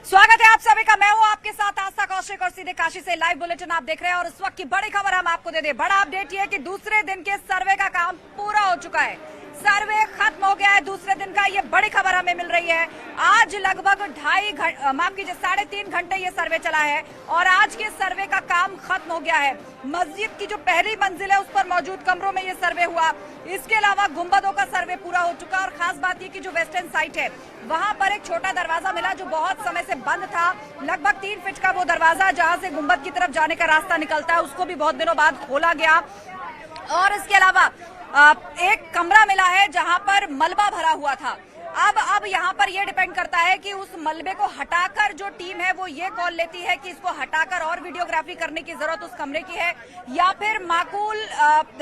स्वागत है आप सभी का। मैं हूं आपके साथ आस्था कौशिक और सीधे काशी से लाइव बुलेटिन आप देख रहे हैं। और इस वक्त की बड़ी खबर हम आपको दे दें। बड़ा अपडेट ये है कि दूसरे दिन के सर्वे का काम पूरा हो चुका है। सर्वे खत्म हो गया है दूसरे दिन का। ये बड़ी खबर हमें मिल रही है। आज लगभग 3.5 घंटे ये सर्वे चला है और आज के सर्वे का काम खत्म हो गया है। मस्जिद की जो पहली मंजिल है उस पर मौजूद कमरों में ये सर्वे हुआ। इसके अलावा गुंबदों का सर्वे पूरा हो चुका। और खास बात ये कि जो वेस्टर्न साइट है वहां पर एक छोटा दरवाजा मिला जो बहुत समय से बंद था। लगभग 3 फीट का वो दरवाजा जहां से गुंबद की तरफ जाने का रास्ता निकलता है, उसको भी बहुत दिनों बाद खोला गया। और इसके अलावा एक कमरा मिला है जहां पर मलबा भरा हुआ था। अब यहाँ पर ये डिपेंड करता है कि उस मलबे को हटाकर जो टीम है वो ये कॉल लेती है कि इसको हटाकर और वीडियोग्राफी करने की जरूरत उस कमरे की है, या फिर माकूल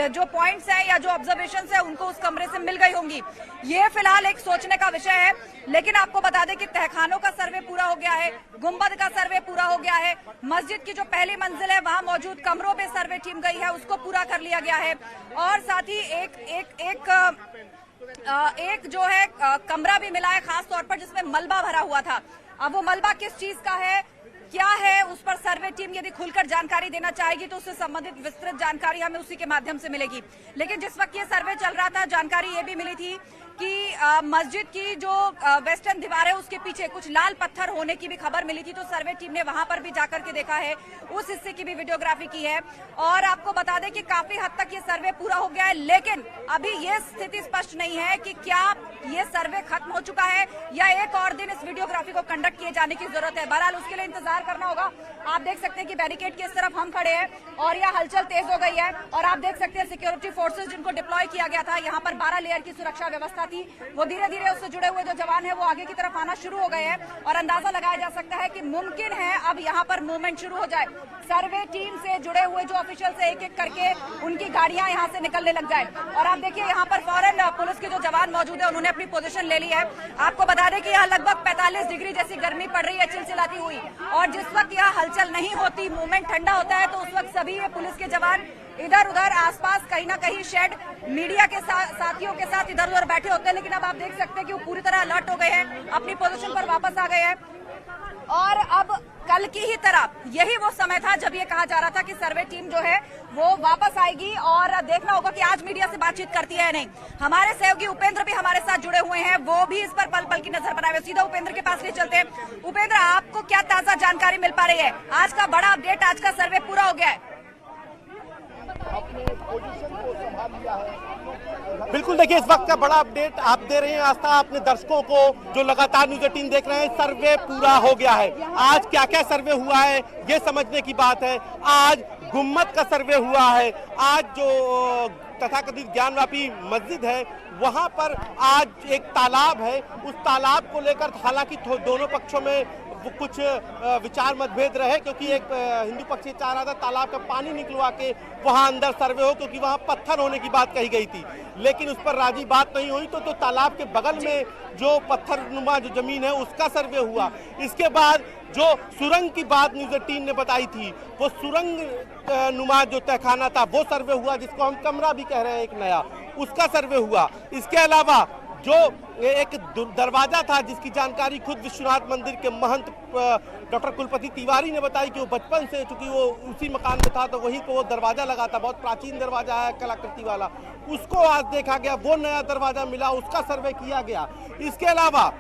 जो पॉइंट्स है या जो ऑब्जर्वेशंस है उनको उस कमरे से मिल गई होंगी। ये फिलहाल एक सोचने का विषय है। लेकिन आपको बता दें कि तहखानों का सर्वे पूरा हो गया है, गुंबद का सर्वे पूरा हो गया है, मस्जिद की जो पहली मंजिल है वहां मौजूद कमरों पे सर्वे टीम गई है, उसको पूरा कर लिया गया है। और साथ ही एक जो है कमरा भी मिला है खास तौर पर जिसमें मलबा भरा हुआ था। अब वो मलबा किस चीज का है, क्या है, उस पर सर्वे टीम यदि खुलकर जानकारी देना चाहेगी तो उससे संबंधित विस्तृत जानकारी हमें उसी के माध्यम से मिलेगी। लेकिन जिस वक्त ये सर्वे चल रहा था जानकारी ये भी मिली थी कि मस्जिद की जो वेस्टर्न दीवार है उसके पीछे कुछ लाल पत्थर होने की भी खबर मिली थी। तो सर्वे टीम ने वहां पर भी जाकर के देखा है, उस हिस्से की भी वीडियोग्राफी की है। और आपको बता दें कि काफी हद तक ये सर्वे पूरा हो गया है। लेकिन अभी ये स्थिति स्पष्ट नहीं है कि क्या ये सर्वे खत्म हो चुका है या एक और दिन इस वीडियोग्राफी को कंडक्ट किए जाने की जरूरत है। बहरहाल उसके लिए इंतजार करना होगा। आप देख सकते हैं कि बैरिकेड की इस तरफ हम खड़े हैं और यह हलचल तेज हो गई है। और आप देख सकते हैं सिक्योरिटी फोर्सेज जिनको डिप्लॉय किया गया था, यहाँ पर 12 लेयर की सुरक्षा व्यवस्था थी, वो धीरे धीरे उससे जुड़े हुए जो जवान है वो आगे की तरफ आना शुरू हो गए हैं। और अंदाजा लगाया जा सकता है कि मुमकिन है अब यहाँ पर मूवमेंट शुरू हो जाए। सर्वे टीम से जुड़े हुए जो ऑफिशियल एक एक करके उनकी गाड़ियां यहाँ से निकलने लग जाए। और आप देखिए यहाँ पर फौरन पुलिस के जो जवान मौजूद है उन्होंने अपनी पोजीशन ले ली है। आपको बता दें कि यहाँ लगभग 45 डिग्री जैसी गर्मी पड़ रही है चिलचिलाती हुई। और जिस वक्त यहाँ हलचल नहीं होती, मूवमेंट ठंडा होता है, तो उस वक्त सभी पुलिस के जवान इधर उधर आसपास कहीं ना कहीं शेड मीडिया के साथियों के साथ इधर उधर बैठे होते हैं। लेकिन अब आप देख सकते हैं कि वो पूरी तरह अलर्ट हो गए हैं, अपनी पोजीशन पर वापस आ गए हैं। और अब कल की ही तरह यही वो समय था जब ये कहा जा रहा था कि सर्वे टीम जो है वो वापस आएगी। और देखना होगा कि आज मीडिया से बातचीत करती है या नहीं। हमारे सहयोगी उपेंद्र भी हमारे साथ जुड़े हुए हैं, वो भी इस पर पल पल की नजर बनाए हुए। सीधा उपेंद्र के पास ले चलते हैं। उपेंद्र, आपको क्या ताजा जानकारी मिल पा रही है? आज का बड़ा अपडेट, आज का सर्वे पूरा हो गया है। अपने पोजीशन को संभाल लिया है। बिल्कुल, देखिए इस वक्त का बड़ा अपडेट आप दे रहे हैं आस्था अपने दर्शकों को जो लगातार न्यूज 18 देख रहे हैं। सर्वे पूरा हो गया है। आज क्या क्या सर्वे हुआ है ये समझने की बात है। आज गुम्मद का सर्वे हुआ है। आज जो तथाकथित ज्ञानवापी मस्जिद है वहां पर आज एक तालाब है, उस तालाब को लेकर हालांकि दोनों पक्षों में कुछ विचार मतभेद रहे, क्योंकि एक हिंदू पक्ष चाह रहा था तालाब का पानी निकलवा के वहां अंदर सर्वे हो, क्योंकि वहां पत्थर होने की बात कही गई थी। लेकिन उस पर राजी बात नहीं हुई तो तालाब के बगल में जो पत्थरनुमा जो जमीन है उसका सर्वे हुआ। इसके बाद जो सुरंग की बात न्यूज 18 ने बताई थी, वो सुरंग नुमा जो तहखाना था वो सर्वे हुआ, जिसको हम कमरा भी कह रहे हैं एक नया, उसका सर्वे हुआ। इसके अलावा जो एक दरवाजा था जिसकी जानकारी खुद विश्वनाथ मंदिर के महंत डॉक्टर कुलपति तिवारी ने बताई कि वो बचपन से, चूंकि वो उसी मकान में था तो वहीं को वो दरवाजा लगा था, बहुत प्राचीन दरवाजा है कलाकृति वाला, उसको आज देखा गया, वो नया दरवाजा मिला, उसका सर्वे किया गया। इसके अलावा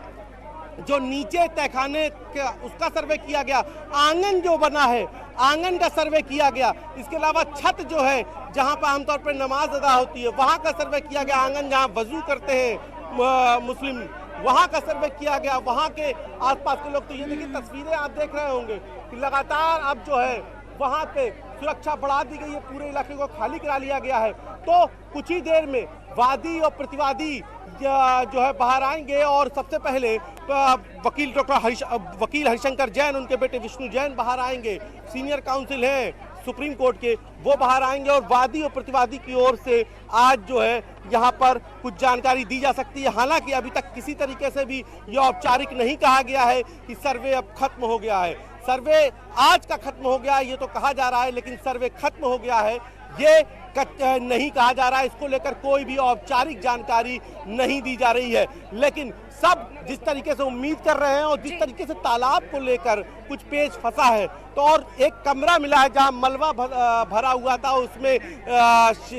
जो नीचे तहखाने का उसका सर्वे किया गया, आंगन जो बना है आंगन का सर्वे किया गया। इसके अलावा छत जो है जहां पर आमतौर पर नमाज अदा होती है वहां का सर्वे किया गया। आंगन जहां वजू करते हैं मुस्लिम, वहां का सर्वे किया गया। वहां के आसपास के लोग, तो ये देखिए तस्वीरें आप देख रहे होंगे कि लगातार अब जो है वहां पे सुरक्षा बढ़ा दी गई है, पूरे इलाके को खाली करा लिया गया है। तो कुछ ही देर में वादी और प्रतिवादी जो है बाहर आएंगे और सबसे पहले वकील हरिशंकर जैन, उनके बेटे विष्णु जैन बाहर आएंगे, सीनियर काउंसिल हैं सुप्रीम कोर्ट के, वो बाहर आएंगे और वादी और प्रतिवादी की ओर से आज जो है यहाँ पर कुछ जानकारी दी जा सकती है। हालांकि अभी तक किसी तरीके से भी यह औपचारिक नहीं कहा गया है कि सर्वे अब खत्म हो गया है। सर्वे आज का खत्म हो गया ये तो कहा जा रहा है, लेकिन सर्वे खत्म हो गया है ये नहीं कहा जा रहा है, इसको लेकर कोई भी औपचारिक जानकारी नहीं दी जा रही है। लेकिन सब जिस तरीके से उम्मीद कर रहे हैं और जिस तरीके से तालाब को लेकर कुछ पेच फंसा है, तो और एक कमरा मिला है जहां मलबा भरा हुआ था, उसमें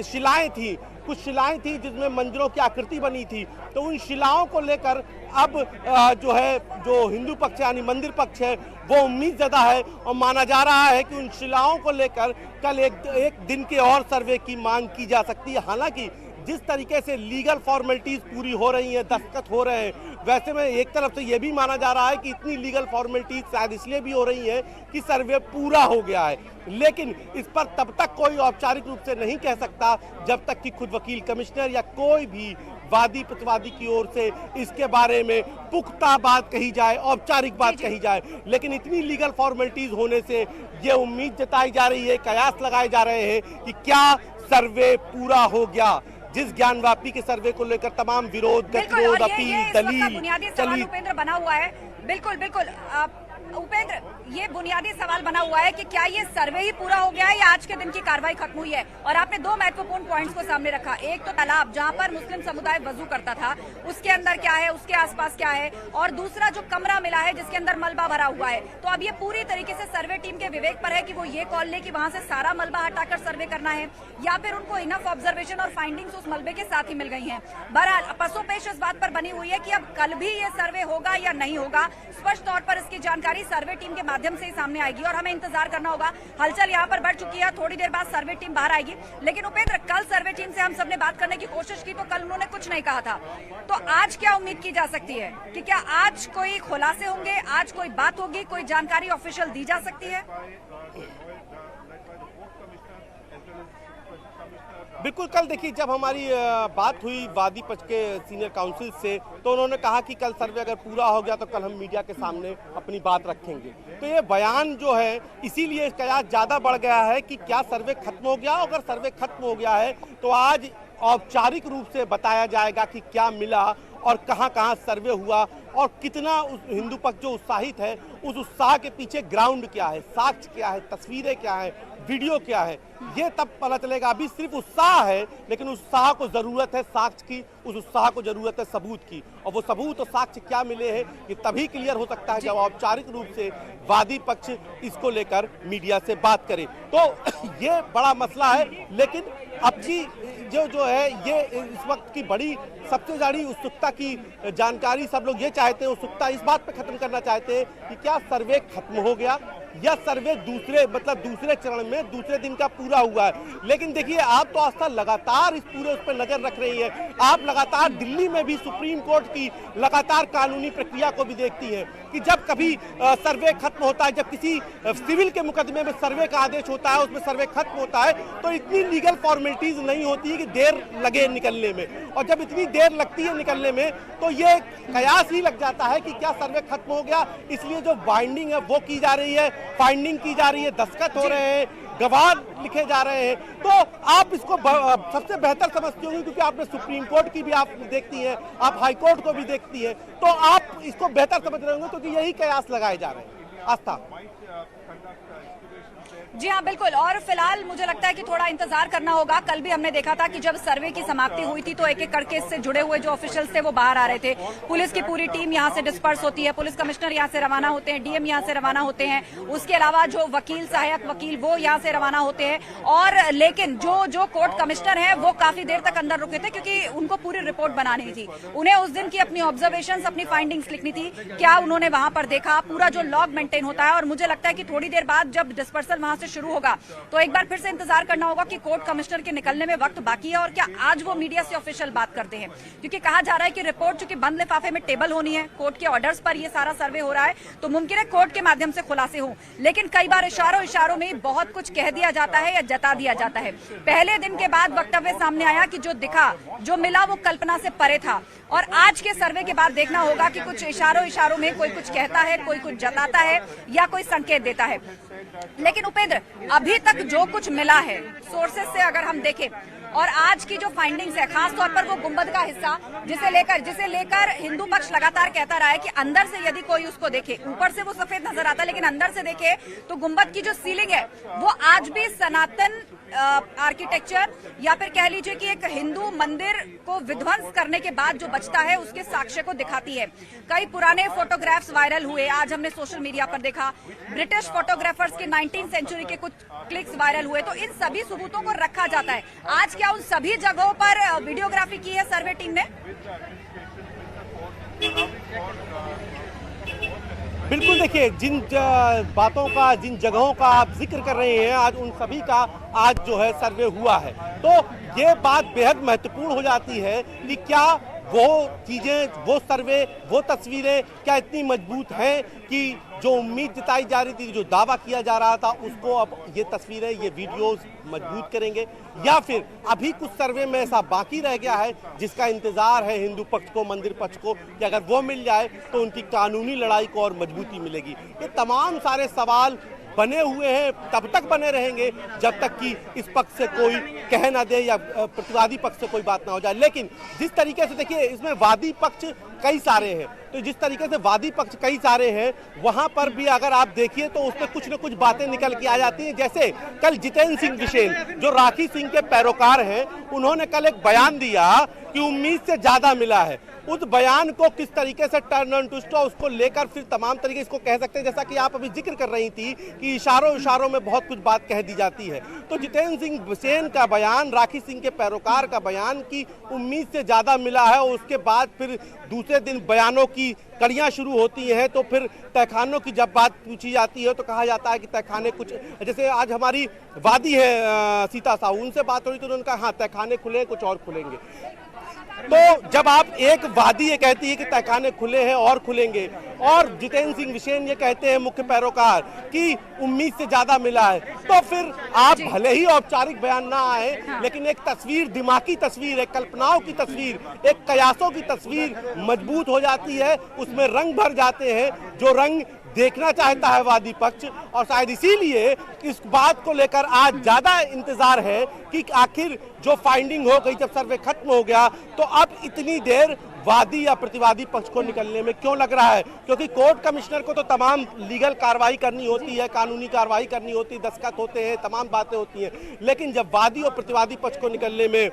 शिलाएं थी, कुछ शिलाएं थी जिसमें मंदिरों की आकृति बनी थी। तो उन शिलाओं को लेकर अब जो हिंदू पक्ष यानी मंदिर पक्ष है वो उम्मीद ज़्यादा है और माना जा रहा है कि उन शिलाओं को लेकर कल एक दिन के और सर्वे की मांग की जा सकती है। हालांकि जिस तरीके से लीगल फॉर्मेलिटीज पूरी हो रही हैं, दस्तखत हो रहे हैं, वैसे में एक तरफ से ये भी माना जा रहा है कि इतनी लीगल फॉर्मेलिटीज शायद इसलिए भी हो रही हैं कि सर्वे पूरा हो गया है। लेकिन इस पर तब तक कोई औपचारिक रूप से नहीं कह सकता जब तक कि खुद वकील कमिश्नर या कोई भी वादी प्रतिवादी की ओर से इसके बारे में पुख्ता बात कही जाए, औपचारिक बात कही जाए। लेकिन इतनी लीगल फॉर्मेलिटीज होने से ये उम्मीद जताई जा रही है, कयास लगाए जा रहे हैं कि क्या सर्वे पूरा हो गया। जिस ज्ञानवापी के सर्वे को लेकर तमाम विरोध, गतिरोध, अपील, दलील बुनियादी सवाल उपेंद्र बना हुआ है। बिल्कुल बिल्कुल उपेंद्र, ये बुनियादी सवाल बना हुआ है कि क्या ये सर्वे ही पूरा हो गया है या आज के दिन की कार्रवाई खत्म हुई है। और आपने दो महत्वपूर्ण पॉइंट्स को सामने रखा, एक तो तालाब जहां पर मुस्लिम समुदाय वजू करता था, उसके अंदर क्या है, उसके आसपास क्या है, और दूसरा जो कमरा मिला है जिसके अंदर मलबा भरा हुआ है। तो अब ये पूरी तरीके से सर्वे टीम के विवेक पर है कि वो ये कॉल ले कि वहां से सारा मलबा हटाकर सर्वे करना है या फिर उनको इनफ ऑब्जर्वेशन और फाइंडिंग्स उस मलबे के साथ ही मिल गई हैं। बहरहाल पसोपेश इस बात पर बनी हुई है कि अब कल भी ये सर्वे होगा या नहीं होगा, स्पष्ट तौर पर इसकी जानकारी सर्वे टीम के माध्यम से ही सामने आएगी और हमें इंतजार करना होगा। हलचल यहाँ पर बढ़ चुकी है, थोड़ी देर बाद सर्वे टीम बाहर आएगी। लेकिन उपेंद्र, कल सर्वे टीम से हम सबने बात करने की कोशिश की तो कल उन्होंने कुछ नहीं कहा था। तो आज क्या उम्मीद की जा सकती है कि क्या आज कोई खुलासे होंगे, आज कोई बात होगी, कोई जानकारी ऑफिशियल दी जा सकती है? बिल्कुल, कल देखिए जब हमारी बात हुई वादी पक्ष के सीनियर काउंसिल से तो उन्होंने कहा कि कल सर्वे अगर पूरा हो गया तो कल हम मीडिया के सामने अपनी बात रखेंगे। तो ये बयान जो है इसीलिए कयास ज़्यादा बढ़ गया है कि क्या सर्वे खत्म हो गया। अगर सर्वे खत्म हो गया है तो आज औपचारिक रूप से बताया जाएगा कि क्या मिला और कहां कहां सर्वे हुआ और कितना हिंदू पक्ष जो उत्साहित है, उस उत्साह के पीछे ग्राउंड क्या है, साक्ष्य क्या है, तस्वीरें क्या है, वीडियो क्या है, ये तब पता चलेगा। अभी सिर्फ उत्साह है, लेकिन उस उत्साह को जरूरत है साक्ष्य की, उस उत्साह को जरूरत है सबूत की, और वो सबूत और साक्ष्य क्या मिले हैं ये तभी क्लियर हो सकता है जब औपचारिक रूप से वादी पक्ष इसको लेकर मीडिया से बात करे। तो ये बड़ा मसला है। लेकिन अब की जो है ये इस वक्त की बड़ी सबसे बड़ी उत्सुकता की जानकारी सब लोग ये चाहते हैं, उत्सुकता इस बात पे खत्म करना चाहते हैं कि क्या सर्वे खत्म हो गया या सर्वे दूसरे चरण में दूसरे दिन का पूरा हुआ है। लेकिन देखिए, आप तो आस्था लगातार इस पूरे उस पर नजर रख रही है। आप लगातार दिल्ली में भी सुप्रीम कोर्ट की लगातार कानूनी प्रक्रिया को भी देखती है कि जब कभी सर्वे खत्म होता है, जब किसी सिविल के मुकदमे में सर्वे का आदेश होता है, उसमें सर्वे खत्म होता है, तो इतनी लीगल फॉर्मेलिटीज नहीं होती है कि देर लगे निकलने में। और जब इतनी देर लगती है निकलने में तो ये कयास ही लग जाता है कि क्या सर्वे खत्म हो गया। इसलिए जो बाइंडिंग है वो की जा रही है, फाइंडिंग की जा रही है, दस्तखत हो रहे हैं, गवाह लिखे जा रहे हैं। तो आप इसको सबसे बेहतर समझती होंगी क्योंकि आपने सुप्रीम कोर्ट की भी आप देखती हैं, आप हाई कोर्ट को भी देखती हैं, तो आप इसको बेहतर समझ रहे होंगे क्योंकि यही कयास लगाए जा रहे हैं। आस्था। जी हाँ, बिल्कुल। और फिलहाल मुझे लगता है कि थोड़ा इंतजार करना होगा। कल भी हमने देखा था कि जब सर्वे की समाप्ति हुई थी तो एक एक करके इससे जुड़े हुए जो ऑफिशियल्स थे वो बाहर आ रहे थे। पुलिस की पूरी टीम यहाँ से डिस्पर्स होती है, पुलिस कमिश्नर यहाँ से रवाना होते हैं, डीएम यहाँ से रवाना होते हैं, उसके अलावा जो वकील, सहायक वकील, वो यहाँ से रवाना होते हैं। और लेकिन जो कोर्ट कमिश्नर है वो काफी देर तक अंदर रुके थे क्योंकि उनको पूरी रिपोर्ट बनानी थी। उन्हें उस दिन की अपनी ऑब्जर्वेशन, अपनी फाइंडिंग्स लिखनी थी, क्या उन्होंने वहां पर देखा, पूरा जो लॉग मेंटेन होता है। और मुझे लगता है कि थोड़ी देर बाद जब डिस्पर्सल वहां से शुरू होगा तो एक बार फिर से इंतजार करना होगा कि कोर्ट कमिश्नर के निकलने में वक्त बाकी है और क्या आज वो मीडिया से ऑफिशियल बात करते हैं। क्योंकि कहा जा रहा है कि रिपोर्ट चूंकि बंद लिफाफे में टेबल होनी है, कोर्ट के ऑर्डर्स पर ये सारा सर्वे हो रहा है, तो मुमकिन है कोर्ट के माध्यम से खुलासे हों। लेकिन कई बार इशारों में बहुत कुछ कह दिया जाता है या जता दिया जाता है। पहले दिन के बाद वक्तव्य सामने आया कि जो दिखा, जो मिला, वो कल्पना से परे था। और आज के सर्वे के बाद देखना होगा कि कुछ इशारों में कोई कुछ कहता है, कोई कुछ जताता है या कोई संकेत देता है। लेकिन उपेंद्र, अभी तक जो कुछ मिला है सोर्सेस से अगर हम देखें और आज की जो फाइंडिंग्स है, खास तौर पर वो गुंबद का हिस्सा जिसे लेकर हिंदू पक्ष लगातार कहता रहा है कि अंदर से यदि कोई उसको देखे, ऊपर से वो सफेद नजर आता है लेकिन अंदर से देखे तो गुंबद की जो सीलिंग है वो आज भी सनातन आर्किटेक्चर या फिर कह लीजिए कि एक हिंदू मंदिर को विध्वंस करने के बाद जो बचता है उसके साक्ष्य को दिखाती है। कई पुराने फोटोग्राफ्स वायरल हुए, आज हमने सोशल मीडिया पर देखा। ब्रिटिश फोटोग्राफर्स के 19वीं सेंचुरी के कुछ क्लिक्स वायरल हुए। तो इन सभी सबूतों को रखा जाता है। आज क्या उन सभी जगहों पर वीडियोग्राफी की है सर्वे टीम ने? बिल्कुल, देखिए जिन बातों का, जिन जगहों का आप जिक्र कर रहे हैं, आज उन सभी का आज जो है सर्वे हुआ है। तो ये बात बेहद महत्वपूर्ण हो जाती है कि क्या वो चीजें, वो सर्वे, वो तस्वीरें क्या इतनी मजबूत हैं कि जो उम्मीद जताई जा रही थी, जो दावा किया जा रहा था, उसको अब ये तस्वीरें, ये वीडियोस मजबूत करेंगे, या फिर अभी कुछ सर्वे में ऐसा बाकी रह गया है जिसका इंतजार है हिंदू पक्ष को, मंदिर पक्ष को, कि अगर वो मिल जाए तो उनकी कानूनी लड़ाई को और मजबूती मिलेगी। ये तमाम सारे सवाल बने हुए हैं, तब तक बने रहेंगे जब तक कि इस पक्ष से कोई कह ना दे या प्रतिवादी पक्ष से कोई बात ना हो जाए। लेकिन जिस तरीके से, देखिए इसमें वादी पक्ष कई सारे हैं, तो जिस तरीके से वादी पक्ष कई सारे हैं, वहां पर भी अगर आप देखिए तो उसमें कुछ न कुछ बातें निकल के आ जाती हैं। जैसे कल जितेंद्र सिंह बिसेन, जो राखी सिंह के पैरोकार हैं, उन्होंने कल एक बयान दिया कि उम्मीद से ज्यादा मिला है। उस बयान को किस तरीके से टर्न एंड ट्विस्ट हो, उसको लेकर फिर तमाम तरीके इसको कह सकते हैं, जैसा कि आप अभी जिक्र कर रही थी कि इशारों में बहुत कुछ बात कह दी जाती है। तो जितेंद्र सिंह बिसेन का बयान, राखी सिंह के पैरोकार का बयान की उम्मीद से ज्यादा मिला है, और उसके बाद फिर दूसरे दिन बयानों की कड़ियां शुरू होती हैं। तो फिर तहखानों की जब बात पूछी जाती है तो कहा जाता है कि तहखाने कुछ, जैसे आज हमारी वादी है सीता साहू, उनसे बात हो रही तो उन्होंने कहा हाँ तहखाने खुले, कुछ और खुलेंगे। तो जब आप एक वादी ये कहती है कि तहखाने खुले हैं और खुलेंगे, और जितेंद्र सिंह बिसेन ये कहते हैं मुख्य पैरोकार कि उम्मीद से ज्यादा मिला है, तो फिर आप भले ही औपचारिक बयान ना आए, लेकिन एक तस्वीर, दिमागी तस्वीर, एक कल्पनाओं की तस्वीर, एक कयासों की तस्वीर मजबूत हो जाती है, उसमें रंग भर जाते हैं, जो रंग देखना चाहता है वादी पक्ष। और शायद इसीलिए इस बात को लेकर आज ज्यादा इंतजार है कि आखिर जो फाइंडिंग हो गई, जब सर्वे खत्म हो गया, तो अब इतनी देर वादी या प्रतिवादी पक्ष को निकलने में क्यों लग रहा है? क्योंकि कोर्ट कमिश्नर को तो तमाम लीगल कार्रवाई करनी होती है, कानूनी कार्रवाई करनी होती है, दस्तखत होते हैं, तमाम बातें होती हैं, लेकिन जब वादी और प्रतिवादी पक्ष को निकलने में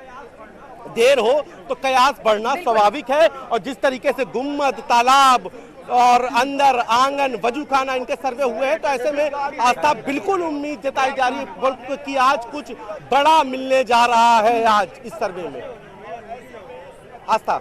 देर हो तो कयास बढ़ना स्वाभाविक है। और जिस तरीके से गुम्मद, तालाब और अंदर आंगन, वजू खाना, इनके सर्वे हुए हैं, तो ऐसे में आस्था बिल्कुल उम्मीद जताई जा रही है कि आज कुछ बड़ा मिलने जा रहा है आज इस सर्वे में। आस्था,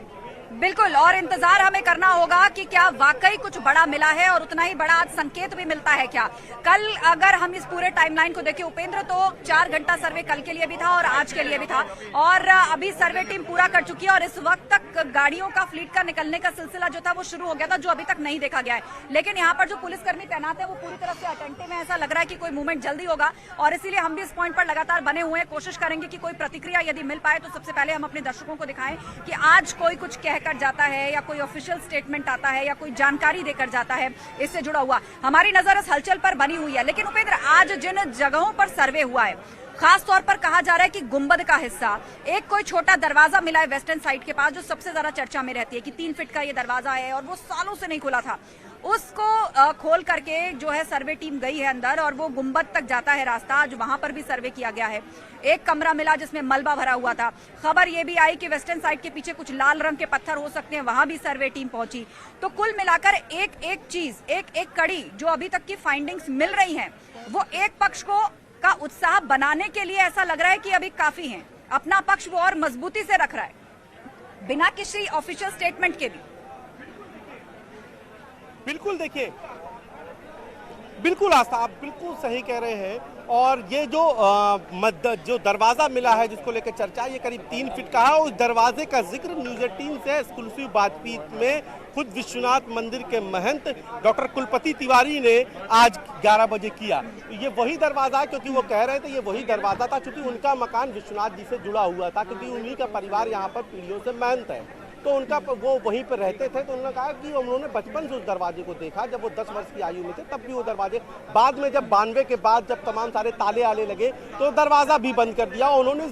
बिल्कुल, और इंतजार हमें करना होगा कि क्या वाकई कुछ बड़ा मिला है, और उतना ही बड़ा आज संकेत भी मिलता है क्या। कल अगर हम इस पूरे टाइमलाइन को देखें, उपेंद्र, तो 4 घंटा सर्वे कल के लिए भी था और आज के लिए भी था, और अभी सर्वे टीम पूरा कर चुकी है, और इस वक्त तक गाड़ियों का, फ्लीट का निकलने का सिलसिला जो था वो शुरू हो गया था, जो अभी तक नहीं देखा गया है। लेकिन यहाँ पर जो पुलिसकर्मी तैनात है वो पूरी तरह से अटेंटिव है, ऐसा लग रहा है कि कोई मूवमेंट जल्दी होगा, और इसीलिए हम भी इस पॉइंट पर लगातार बने हुए हैं। कोशिश करेंगे कि कोई प्रतिक्रिया यदि मिल पाए तो सबसे पहले हम अपने दर्शकों को दिखाएं कि आज कोई कुछ कहकर जाता है, या कोई ऑफिशियल स्टेटमेंट आता है, या कोई जानकारी देकर जाता है इससे जुड़ा हुआ। हमारी नजर इस हलचल पर बनी हुई है। लेकिन उपेंद्र, आज जिन जगहों पर सर्वे हुआ है, खास तौर पर कहा जा रहा है कि गुंबद का हिस्सा, एक कोई छोटा दरवाजा मिला है वेस्टर्न साइड के पास, जो सबसे ज्यादा चर्चा में रहती है कि 3 फीट का ये दरवाजा है और वो सालों से नहीं खुला था। उसको खोल करके जो है सर्वे टीम गई है अंदर, और वो गुंबद तक जाता है रास्ता। आज वहां पर भी सर्वे किया गया है। एक कमरा मिला जिसमें मलबा भरा हुआ था। खबर ये भी आई कि वेस्टर्न साइड के पीछे कुछ लाल रंग के पत्थर हो सकते हैं, वहां भी सर्वे टीम पहुंची। तो कुल मिलाकर एक चीज, एक कड़ी जो अभी तक की फाइंडिंग्स मिल रही है, वो एक पक्ष को का उत्साह बनाने के लिए ऐसा लग रहा है कि अभी काफी है। अपना पक्ष वो और मजबूती से रख रहा है, बिना किसी ऑफिशियल स्टेटमेंट के भी। बिल्कुल, देखिए, बिल्कुल आस्था, आप बिल्कुल सही कह रहे हैं। और ये जो दरवाजा मिला है जिसको लेकर चर्चा, ये करीब 3 फीट का है। उस दरवाजे का जिक्र न्यूज़ 18 से एक्सक्लूसिव बातचीत में खुद विश्वनाथ मंदिर के महंत डॉक्टर कुलपति तिवारी ने आज 11 बजे किया। तो ये वही दरवाजा है, क्योंकि वो कह रहे थे ये वही दरवाजा था, क्योंकि उनका मकान विश्वनाथ जी से जुड़ा हुआ था, क्योंकि उन्हीं का परिवार यहाँ पर पीढ़ियों से महंत है, तो उनका वो वहीं पर रहते थे। तो उन्होंने कहा कि उन्होंने बचपन से उस दरवाजे को देखा, जब वो 10 वर्ष की आयु में थे तब भी वो दरवाजे, बाद में जब 92 के बाद जब तमाम सारे ताले आले लगे तो दरवाजा भी बंद कर दिया। उन्होंने इस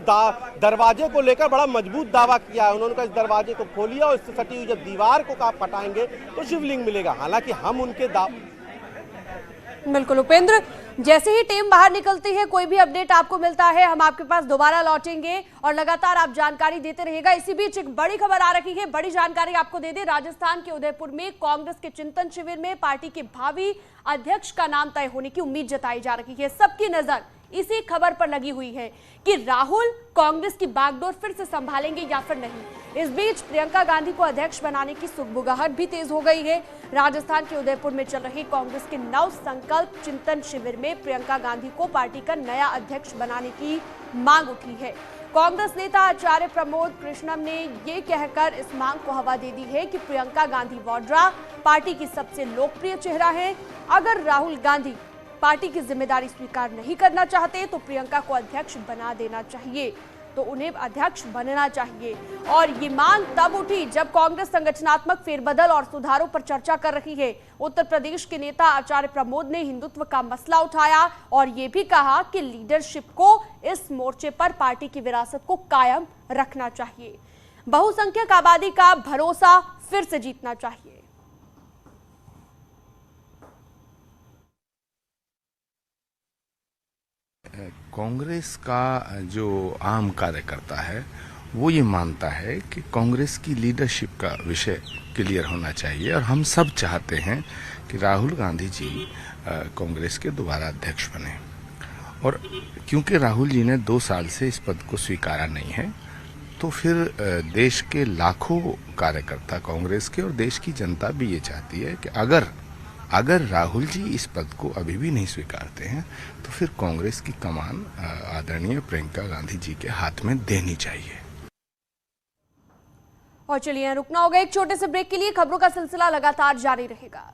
दरवाजे को लेकर बड़ा मजबूत दावा किया है। उन्होंने कहा इस दरवाजे को खोलिए और इससे सटी हुई जब दीवार को आप हटाएंगे तो शिवलिंग मिलेगा। हालांकि हम उनके बिल्कुल उपेंद्र, जैसे ही टीम बाहर निकलती है कोई भी अपडेट आपको मिलता है हम आपके पास दोबारा लौटेंगे और लगातार आप जानकारी देते रहिएगा। इसी बीच एक बड़ी खबर आ रही है, बड़ी जानकारी आपको दे दें। राजस्थान के उदयपुर में कांग्रेस के चिंतन शिविर में पार्टी के भावी अध्यक्ष का नाम तय होने की उम्मीद जताई जा रही है। सबकी नजर इसी खबर पर लगी हुई है कि राहुल कांग्रेस की बागडोर फिर से संभालेंगे या फिर नहीं। इस बीच प्रियंका गांधी को अध्यक्ष बनाने की सुगबुगाहट भी तेज हो गई है। राजस्थान के उदयपुर में चल रही कांग्रेस के नव संकल्प चिंतन शिविर में प्रियंका गांधी को पार्टी का नया अध्यक्ष बनाने की मांग उठी है। कांग्रेस नेता आचार्य प्रमोद कृष्णम ने ये कहकर इस मांग को हवा दे दी है कि प्रियंका गांधी वाड्रा पार्टी की सबसे लोकप्रिय चेहरा है। अगर राहुल गांधी पार्टी की जिम्मेदारी स्वीकार नहीं करना चाहते तो प्रियंका को अध्यक्ष बना देना चाहिए, तो उन्हें अध्यक्ष बनना चाहिए। और ये मांग तब उठी जब कांग्रेस संगठनात्मक फेरबदल और सुधारों पर चर्चा कर रही है। उत्तर प्रदेश के नेता आचार्य प्रमोद ने हिंदुत्व का मसला उठाया और ये भी कहा कि लीडरशिप को इस मोर्चे पर पार्टी की विरासत को कायम रखना चाहिए। बहुसंख्यक आबादी का भरोसा फिर से जीतना चाहिए। कांग्रेस का जो आम कार्यकर्ता है वो ये मानता है कि कांग्रेस की लीडरशिप का विषय क्लियर होना चाहिए और हम सब चाहते हैं कि राहुल गांधी जी कांग्रेस के दोबारा अध्यक्ष बने। और क्योंकि राहुल जी ने 2 साल से इस पद को स्वीकारा नहीं है तो फिर देश के लाखों कार्यकर्ता कांग्रेस के और देश की जनता भी ये चाहती है कि अगर राहुल जी इस पद को अभी भी नहीं स्वीकारते हैं तो फिर कांग्रेस की कमान आदरणीय प्रियंका गांधी जी के हाथ में देनी चाहिए। और चलिए रुकना होगा एक छोटे से ब्रेक के लिए। खबरों का सिलसिला लगातार जारी रहेगा।